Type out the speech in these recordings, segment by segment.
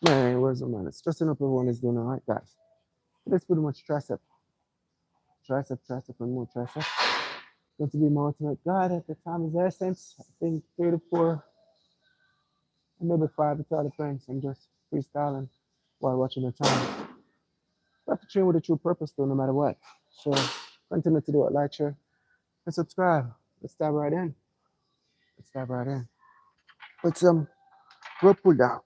Man, where's the man? It's just enough everyone is doing all right, guys. That's pretty much tricep. Tricep, tricep, and more tricep. Going to be my ultimate guide at the time is essence. I think 3 to 4, and maybe 5 to 30 friends. I'm just freestyling while watching the time. I have to train with a true purpose though, no matter what. So continue to do it, like, share, and subscribe. Let's dive right in. Let's dive right in. Put some rope pull down.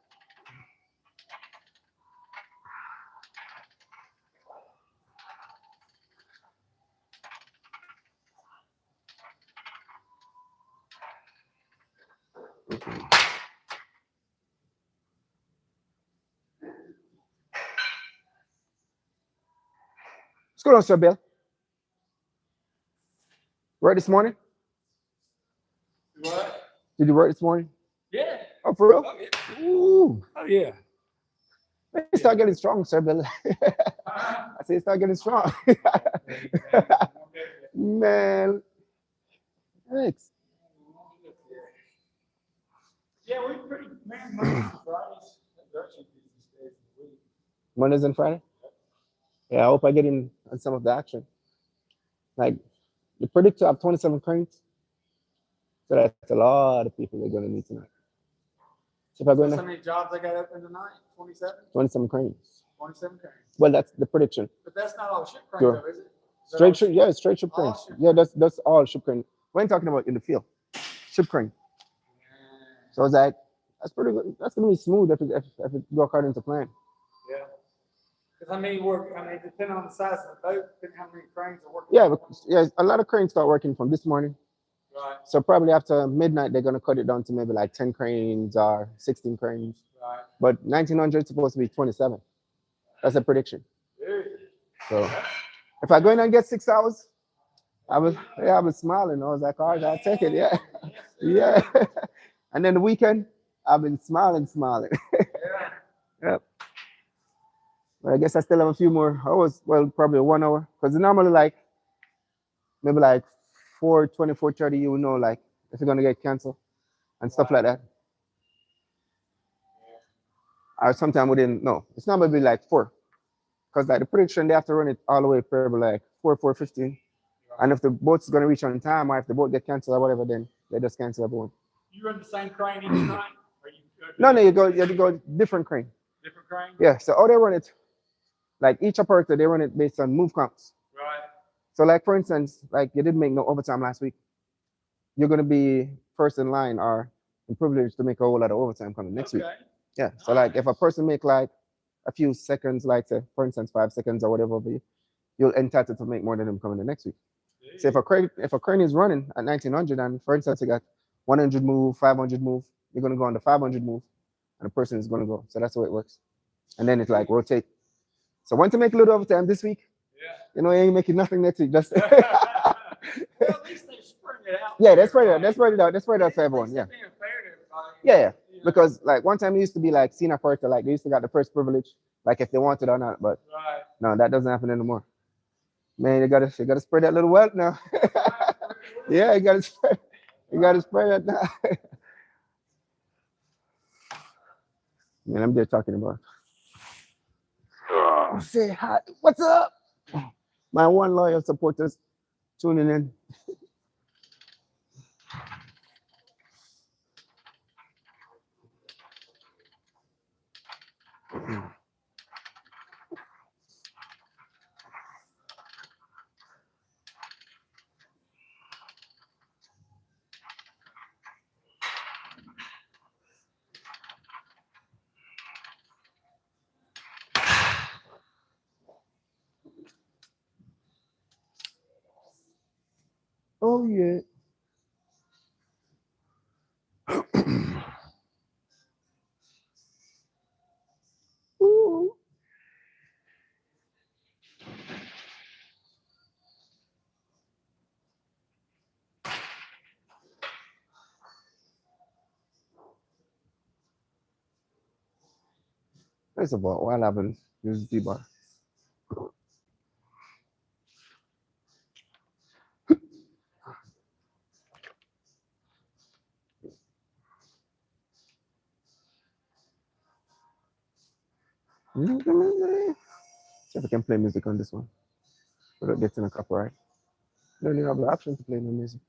What's going on, Sir Bill? Work this morning? What? Did you work this morning? Yeah. Oh, for real? Oh, yeah. Ooh. Oh, yeah. Man, you start getting strong, Sir Bill. I say start getting strong. Man, thanks. Yeah, we pretty, man, Mondays and Fridays. That's actually business days of the week. Mondays and Friday? Yeah, I hope I get in on some of the action. Like, the predictor have 27 cranes. So that's a lot of people they're going to meet tonight. So if I go in So there, how many jobs I got open tonight? 27? 27 cranes. 27 cranes. Well, that's the prediction. But that's not all ship cranes, Sure. though, is it? Is that all Straight ship, ship? yeah, straight ship All cranes. ship Yeah, cranes. that's all ship crane. We ain't talking about in the field. Ship crane. So I was like, that's pretty good. That's gonna be smooth if it go according to plan. Yeah. Because how many work, I mean, depending on the size of the boat, depending how many cranes are working. Yeah, yeah, a lot of cranes start working from this morning. Right. So probably after midnight they're gonna cut it down to maybe like 10 cranes or 16 cranes. Right. But 1900 is supposed to be 27. That's a prediction. Dude. So if I go in and get 6 hours, I was smiling. I was like, all right, I'll take it. Yeah, yeah. And then the weekend, I've been smiling. Yeah. Yep. But I guess I still have a few more hours. Well, probably 1 hour, because normally like maybe like 4:20, 4:30, you know, like if you're gonna get canceled and stuff like that. Or sometime within no, it's not gonna be like 4, because like the prediction they have to run it all the way probably like 4:15. And if the boat's gonna reach on time, or if the boat get canceled or whatever, then they just cancel everyone. You run the same crane each night? Or you No, no, you have to go different crane. different crane? Yeah, so how they run it, like each operator, they run it based on move counts. Right. So like for instance, like you didn't make no overtime last week, you're gonna be first in line or privileged to make a whole lot of overtime coming next week. Okay. Yeah. So like if a person make like a few seconds, like say, for instance 5 seconds or whatever, you'll entitled to make more than them coming the next week. So if a crane is running at 1900 and for instance you got 100 move, 500 move, you're gonna go on the 500 move, and the person is gonna go. So that's the way it works. And then it like rotate. So once you make a little overtime this week, Yeah. you know you ain't making nothing next week. Just Well, at least they spread it out. yeah, for that's right. everybody. That's spread it out. That's spread it out for At everyone. least Yeah. they're being fair to everybody. Yeah, yeah. You know? Because like one time it used to be like senior operator, like they used to got the first privilege, like if they wanted or not. But Right. no, that doesn't happen anymore. Man, you gotta spread that little wealth now. Yeah, you gotta spread that now. Man, I'm there talking about. Oh, say hi. What's up? My one loyal supporters tuning in. Oh yeah. Ooh. First of all, what happened? Use the bar. See if I can play music on this one without getting a copyright. Don't even have the option to play no music.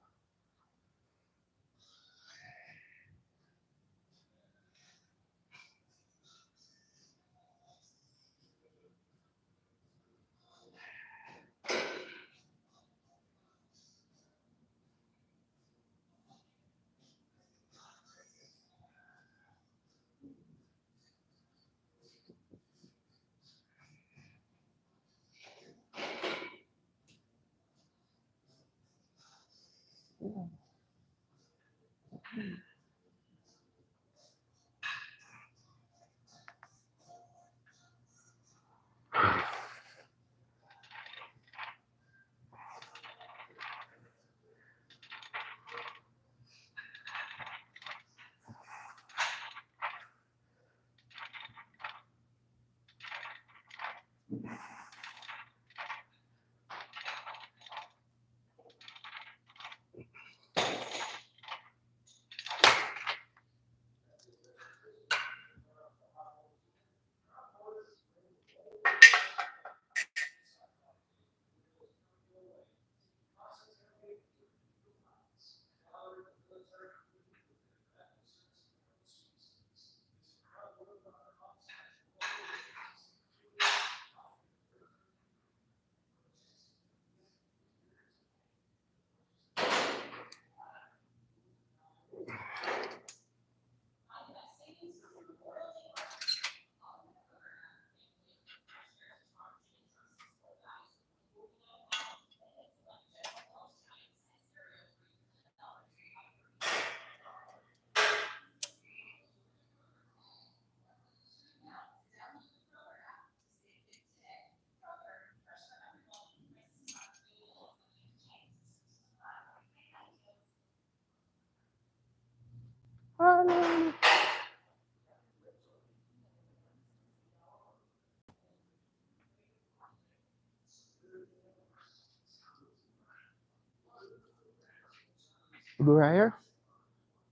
Go right here?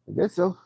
I guess so.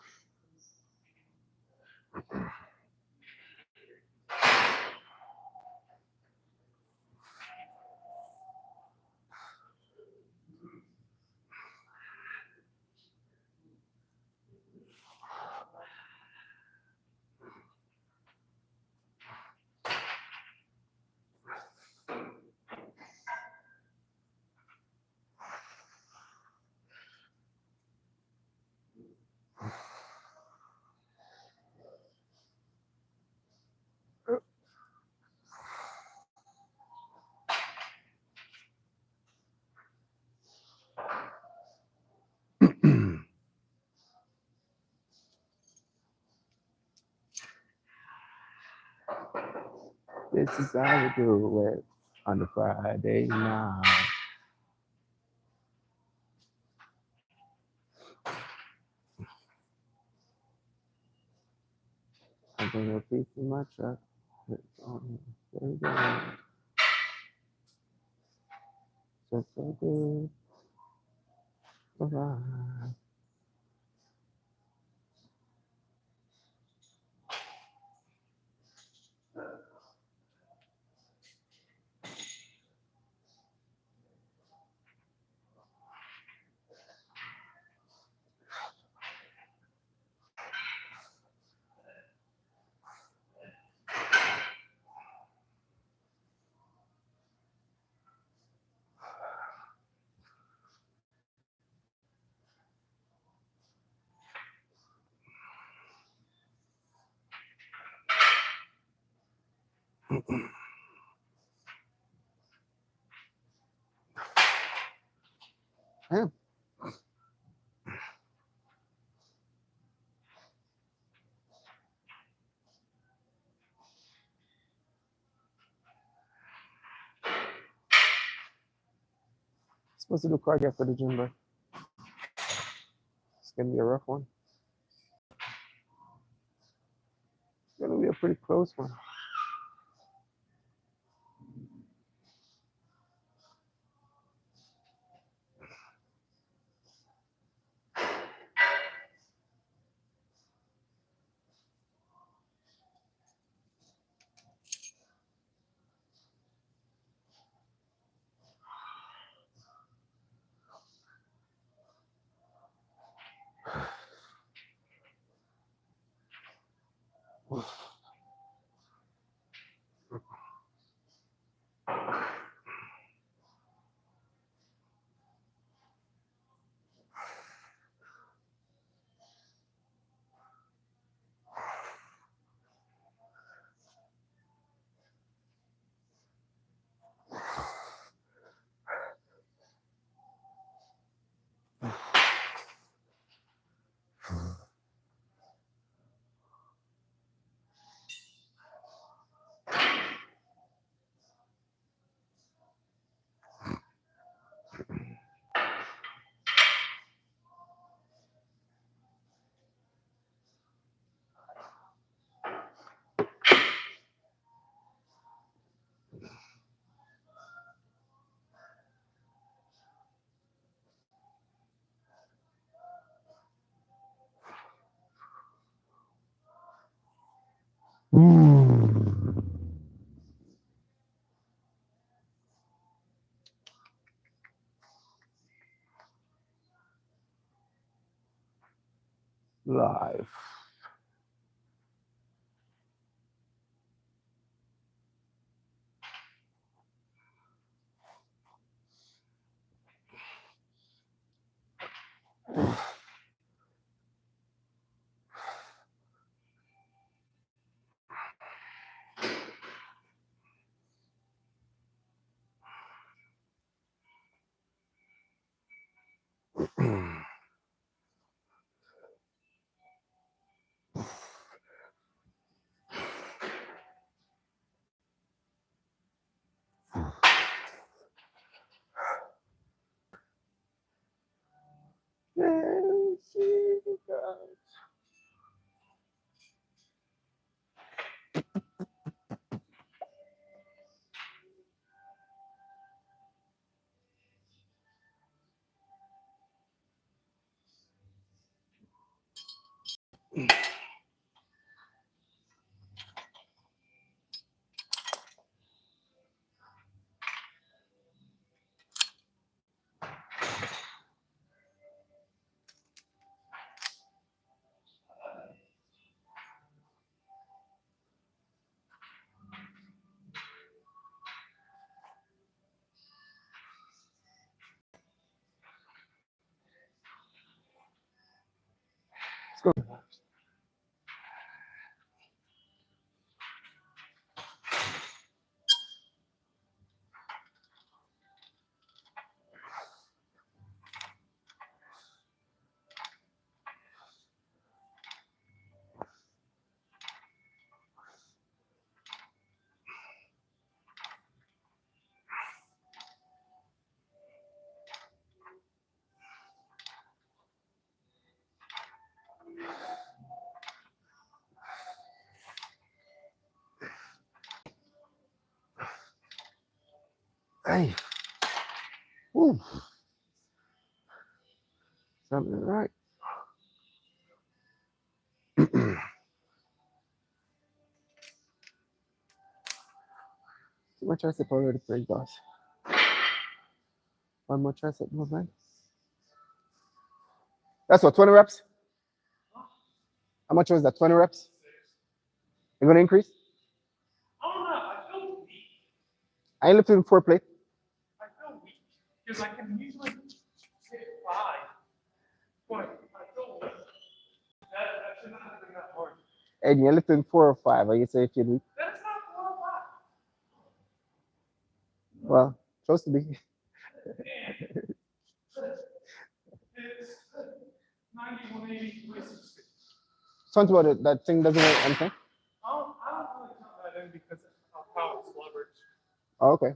This is how we do it on the Friday night. I'm gonna repeat in my truck. Just so good. Bye-bye. Damn. Supposed to do cardio for the gym, but it's gonna be a rough one. It's gonna be a pretty close one. Live. Let's go. Hey. Woo. Something right. Too much tricep already for boss. One more tricep movement. That's what, 20 reps? How much was that? 20 reps? You're gonna increase? I don't know. I feel weak. I ain't lifting 4 plate. I feel weak because I can usually hit 5, but I feel weak. That should not have been that hard. And you're lifting 4 or 5. Are you say if you weak? That's not 4 or 5. Well, supposed to be. It's 90, 180, 360. Something about it, that thing doesn't weigh anything? I don't really count that in because of how it's leveraged. Oh, okay.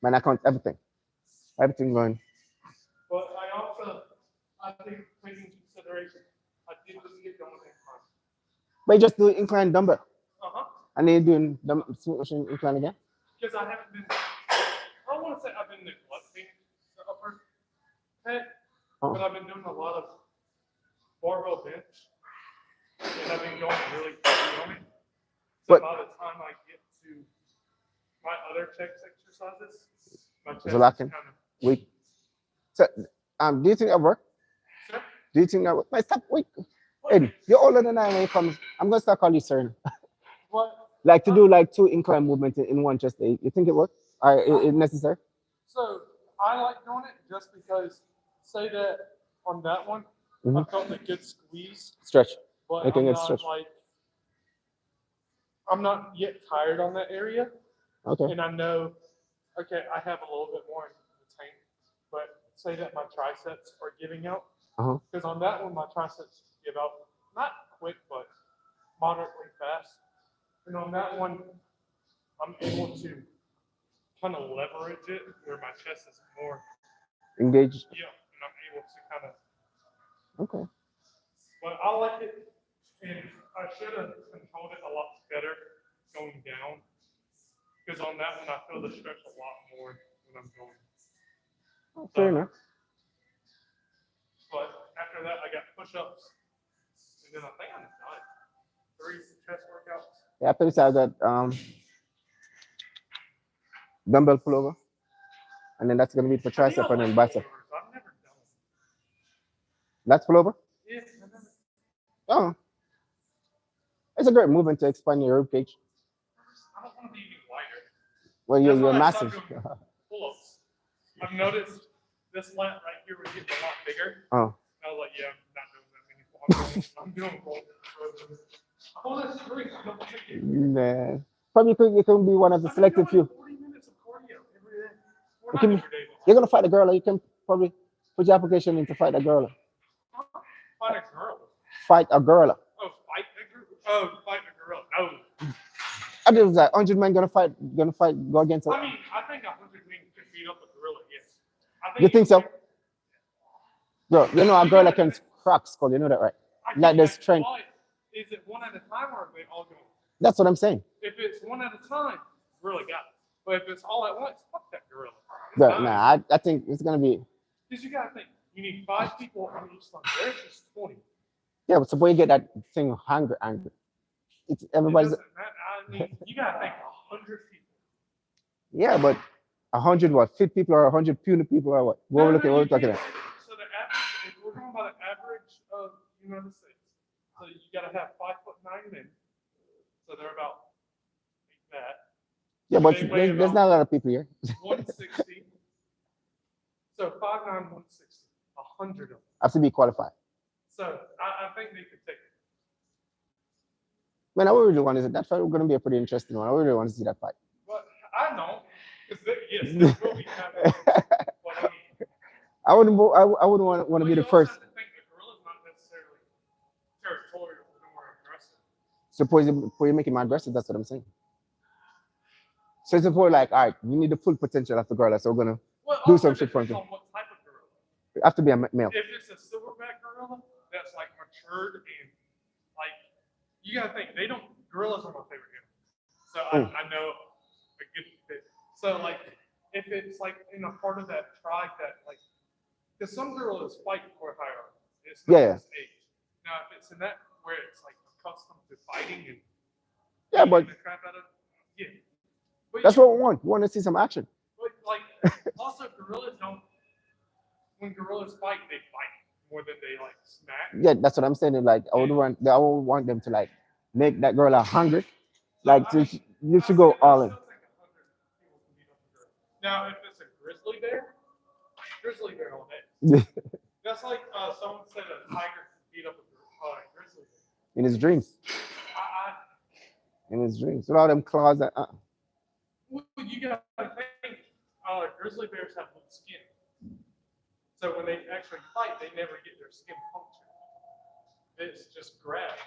Man, I count everything. Everything going. But I think taking consideration, I did just get done with incline. But you just do incline dumbbell. Uh-huh. And then you're doing incline again? Because I haven't been, I don't want to say I've been neglecting the upper head, but I've been doing a lot of barbell bench, and I've been going really heavy on it. So by the time I get to my other chest exercises, my chest is kind of weak. So, do you think that work? Sure. Do you think that work? Wait, stop, wait. Eddie, you're older than I when it comes. I'm gonna start calling you sir. What? Like to do like 2 incline movements in one chest day. You think it works? Or it necessary? So I like doing it just because, say that on that one, I felt a good squeeze, Stretch. but Making I'm it not stretch. like, I'm not yet tired on that area, Okay. and I know, okay, I have a little bit more in the tank, but say that my triceps are giving out, Uh-huh. because on that one my triceps give out not quick but moderately fast, and on that one I'm able to kind of leverage it where my chest is more Engaged. yeah, and I'm able to kind of. Okay. But I like it, and I should have controlled it a lot better going down, because on that one I feel the stretch a lot more when I'm going. Oh, fair enough. But after that, I got push-ups, and then I think I'm done. 3 chest workouts. Yeah, after this I got dumbbell pullover. And then that's gonna be for tricep and then bicep. I've never done it. That's pullover? Yeah, I've never. Oh. It's a great movement to expand your rib cage. I don't want to be any wider. Well, That's you're why I massive. stopped doing pull-ups. I've noticed this lat right here was getting a lot bigger. Oh. I was like, yeah, I'm not doing that many. I'm doing pull-ups. Oh, that's great. Nah. Probably you can be one of the selected few. 40 minutes of cardio every day. You can, you're gonna fight a girl, or you can probably put your application in to fight a girl. Fight a girl. Fight a girl. Oh, fight a girl. Oh, fight a girl. No. I think it was like 100 men gonna fight, go against her. I mean, I think 100 men could beat up a gorilla. Yes. You think so? Bro, you know a girl that can crack skull. You know that, right? Like there's strength. Is it one at a time or are they all going? That's what I'm saying. If it's one at a time, gorilla got it. But if it's all at once, fuck that gorilla. Bro, nah, I think it's gonna be. Because you gotta think, you need 5 people on each side. There's just 20. Yeah, but suppose you get that thing angry. It's everybody's. I mean, you gotta think 100 people. Yeah, but 100 what? Fit people or 100 puny people or what? What we're talking about? So the average, if we're talking about the average of the United States, so you gotta have 5'9" men. So they're about like that. Yeah, but there's not a lot of people here. 160. So 5'9", 160. 100 of them. Have to be qualified. So I think they could take it. Man, I really want to. That fight going to be a pretty interesting one. I really want to see that fight. But I don't, because yes, there will be happening. But I wouldn't want to be the first. I think the gorilla's not necessarily territorial or aggressive. Suppose you're making my aggressive. That's what I'm saying. So it's important, like, all right, you need the full potential of the gorilla, so we're gonna do some shit for him. On what type of gorilla? It have to be a male. If it's a silverback gorilla, that's like matured and like you gotta think gorillas are my favorite animals. So I know a good fit. So like if it's like in a part of that tribe that like because some gorillas fight for hierarchy. It's not just age. Now if it's in that where it's like accustomed to fighting and but the crap out of yeah. But that's what we want. We want to see some action. But like also gorillas don't when gorillas fight, they fight more than they like smack. Yeah, that's what I'm saying. Like I would want them to like make that gorilla hungry. Like you should go all in. Now if it's a grizzly bear all day. That's like someone said a tiger beat up a grizzly bear. In his dreams. In his dreams. With all them claws that Well, you gotta think grizzly bears have loose skin. So when they actually fight, they never get their skin punctured. It's just grass.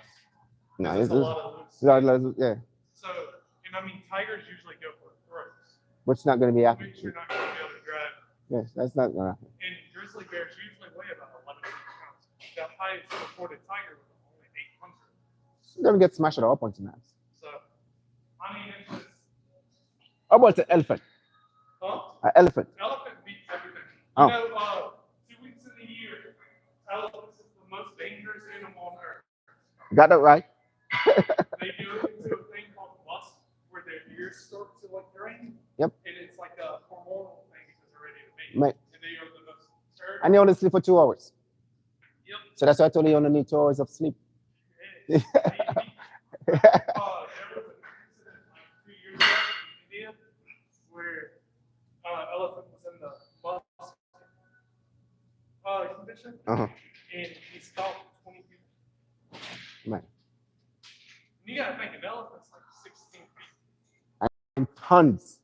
No, it's a lot of loose skin. Yeah. So, and I mean, tigers usually go for throats. Which is not going to be accurate. Which you're not going to be able to grab. Yes, that's not going to happen. And grizzly bears usually weigh about 11 pounds. The highest reported tiger was only 800. You're going to get smashed at all points in that. So, I mean, it's just. How about an elephant? Huh? An elephant. Elephant beats everything. Oh. You know, 2 weeks in the year, elephants is the most dangerous animal on earth. Got that right. They do it into a thing called lust, where their ears start to like drain. Yep. And it's like a hormonal thing because they're ready to mate. Mate. And they are the most terrible. And you only sleep for 2 hours. Yep. So that's why I told you only need 2 hours of sleep. There was an incident like 2 years ago in India where elephant was in the musk exhibition, Uh-huh. and he stalked 20 people. Man. And you gotta think an elephant's like 16 feet. In tons.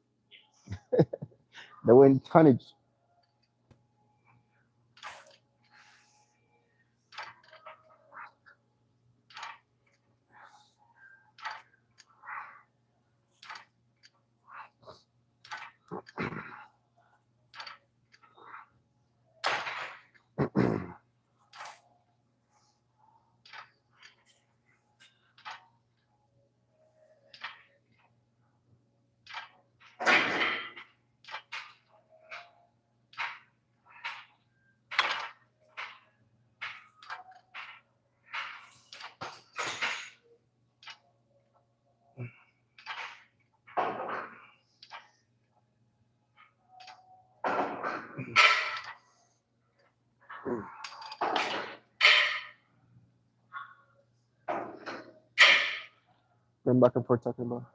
They were in tonnage. Going back and forth talking about.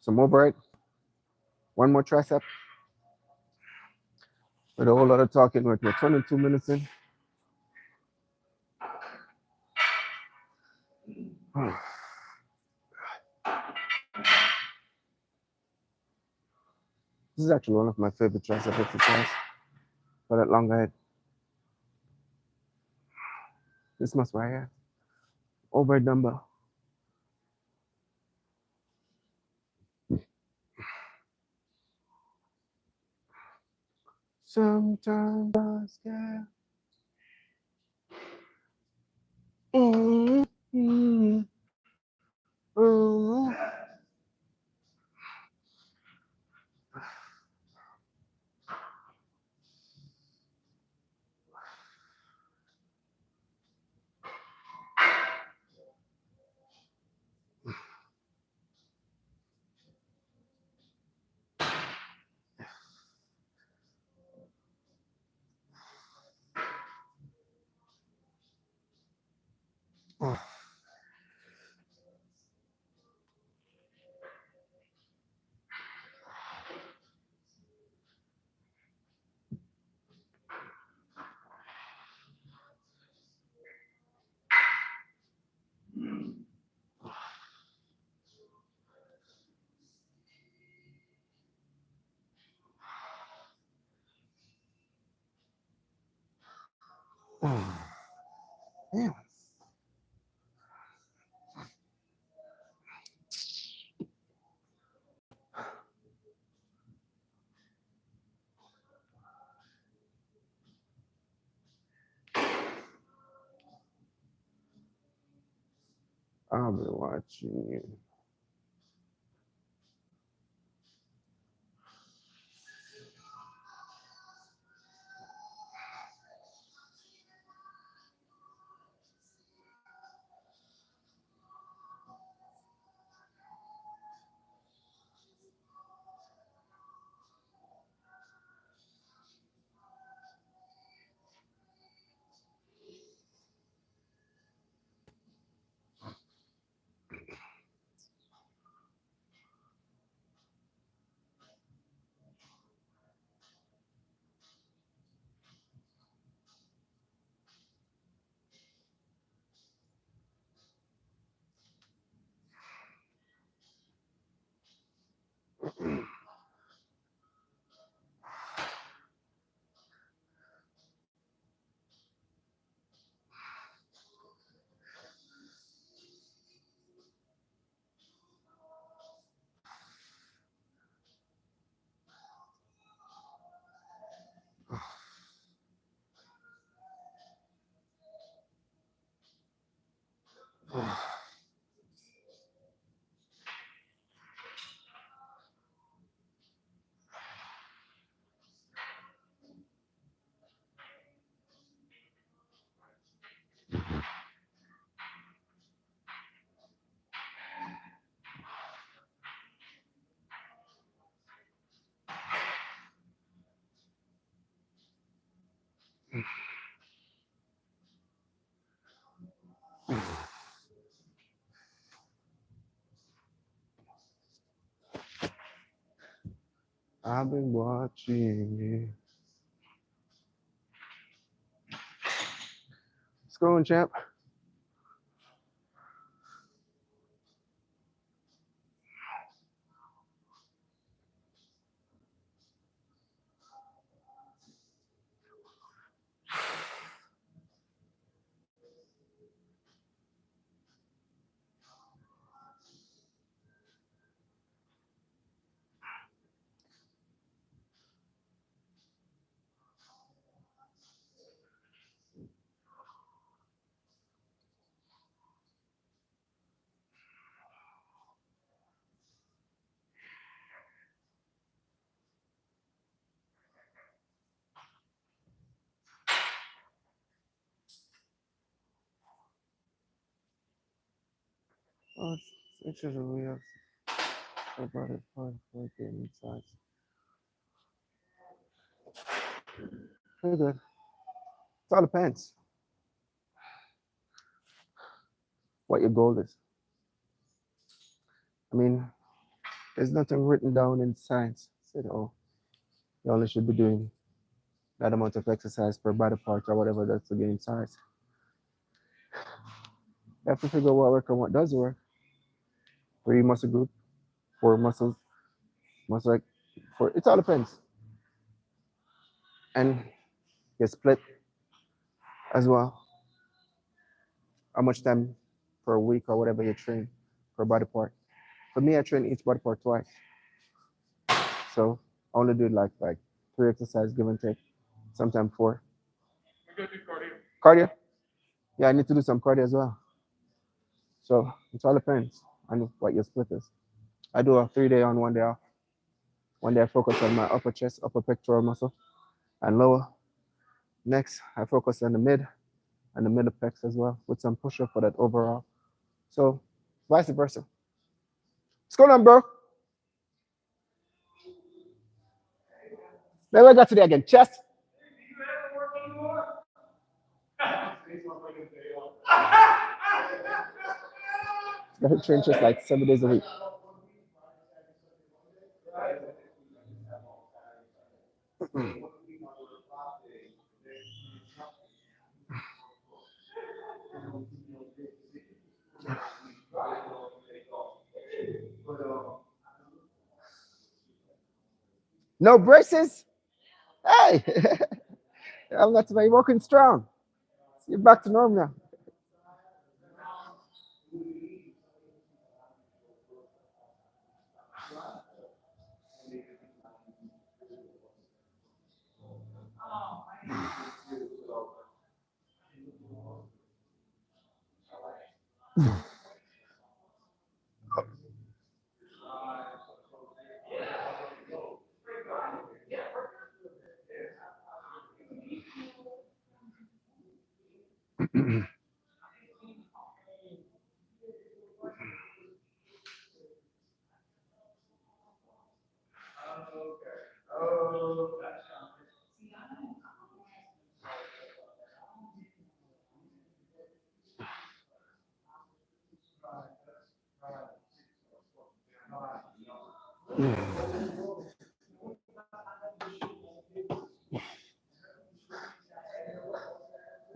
Some overhead. One more tricep. With a whole lot of talking, we're 22 minutes in. This is actually one of my favorite tricep exercises for that long head. This must right here. Overhead number. Sometimes I scare. Damn. I'll be watching you. I've been watching you. What's going, champ? Oh, it's just a real about it for game size. Very good. It all depends what your goal is. I mean, there's nothing written down in science. Said, oh, you only should be doing that amount of exercise per body part or whatever that's to gain size. You have to figure out what works and what does work. 3 muscle group, 4 muscles, muscle like four. It all depends. And you split as well. How much time per week or whatever you train per body part. For me, I train each body part twice. So I only do like 3 exercises, give and take. Sometimes 4. We go do cardio. Cardio? Yeah, I need to do some cardio as well. So it all depends on what your split is. I do a 3 day on, 1 day off. 1 day I focus on my upper chest, upper pectoral muscle, and lower. Next, I focus on the mid and the middle pecs as well, with some push up for that overall. So vice versa. What's going on, bro? Then we got today again. Chest. I train chest like 7 days a week. No braces? Hey, I'm not today working strong. You're back to normal now.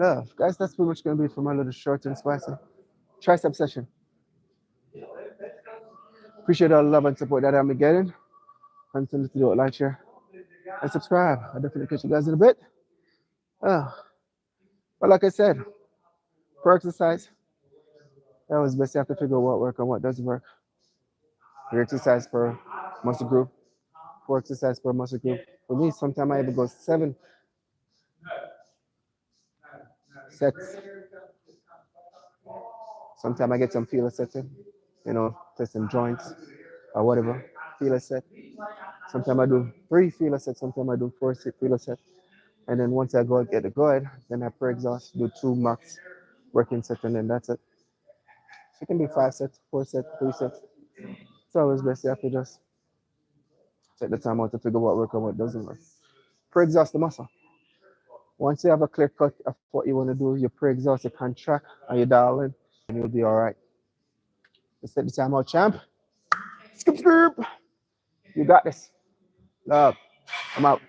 Yeah, guys, that's pretty much gonna be it for my little short and spicy tricep session. Appreciate all the love and support that I'm getting. Continue to do it, like, share, and subscribe. I'll definitely catch you guys in a bit. Uh, but like I said, for exercise, that was best. You have to figure out what works and what doesn't work. 3 exercise per muscle group, 4 exercise per muscle group. For me, sometimes I even go 7 sets. Sometimes I get some feeler sets in, testing joints or whatever. Feeler set. Sometimes I do 3 feeler sets. Sometimes I do 4 feeler sets. And then once I go get the good, then I pre-exhaust, do 2 max working sets, and then that's it. So it can be 5 sets, 4 sets, 3 sets. It's always best you have to just take the time out to figure what works and what doesn't work. Pre-exhaust the muscle. Once you have a clear cut of what you want to do, you pre-exhaust, you contract, and you dial in, and you'll be all right. Let's take the time out, champ. Skip, skip. You got this. Love. I'm out.